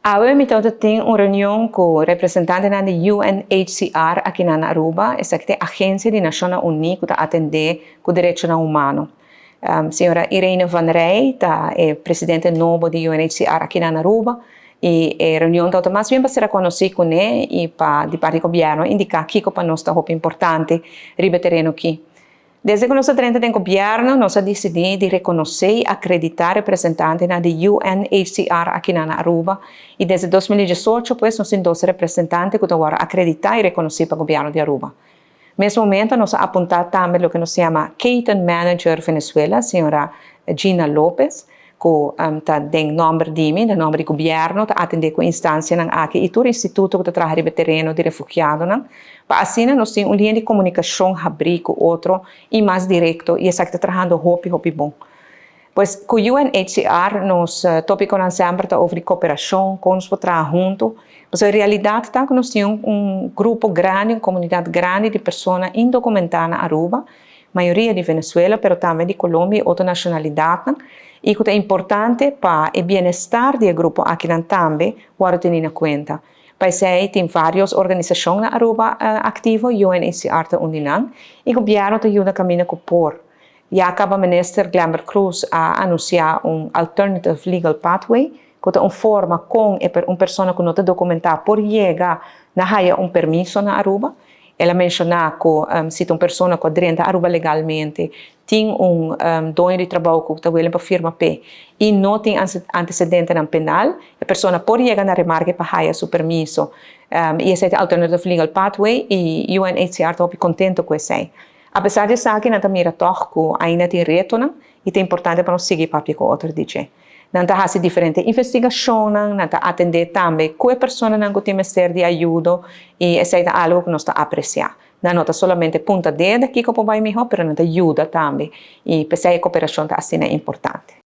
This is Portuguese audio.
Hoy me tengo una reunión con representantes de UNHCR aquí en Aruba, esa agencia de Naciones Unidas que atende con derechos humanos. Señora Irene Van Rij, presidente nuevo de UNHCR aquí en Aruba, y la reunión más bien para ser conocida con él y para de parte del gobierno indicar que para nosotros es importante ribeterreno aquí. Desde que nosotros entramos en el gobierno, nos decidimos de reconocer y acreditar representantes de UNHCR aquí en Aruba. Y desde 2018, pues, nos tenemos 2 representantes que ahora acreditar y reconocer para el gobierno de Aruba. En este momento, nos apuntamos también lo que nos llama Caton Manager Venezuela, señora Gina López, que tem nombre de mim, nombre do governo, atender com instância aqui e todo instituto que trabalha no terreno de refugiados, para assim nós temos linha de comunicação abrir com outro e mais direto e está trabalhando hopi bom. Pois com o UNHCR nós topamos sempre sobre cooperação, como nós trabalhar junto. Mas a realidade é que nós temos grupo grande, uma comunidade grande de pessoas indocumentadas na Aruba, maioria de Venezuela, mas também de Colômbia e outras nacionalidades. E que é importante para o bem-estar do grupo aqui também, para ter em conta. Pois tem várias organizações na Aruba ativas, UNHCR está unida, e o governo ajuda a caminhar com o por. E acaba o ministro Glamber Cruz a anunciar alternative legal pathway, que é uma forma com uma pessoa que não está documentada por chegar a permisso na Aruba. Ela mencionou que se uma pessoa que entra na Aruba legalmente tem dono de trabalho que está willing para firma P e não tem antecedente penal, a pessoa pode chegar na remarca para ter seu permisso. E esse é o alternative legal pathway e o UNHCR está contente com isso. Apesar de ser que não mira toch que ainda tem retorno e é importante para nós seguir para com outro DJ. Não está fazendo diferentes investigações, não está atender também qual pessoa não tem ser de ajuda e isso é algo que nós está apreciando. Não está somente ponta dedo aqui que vai melhor, mas não ajuda também e essa cooperação está assim é importante.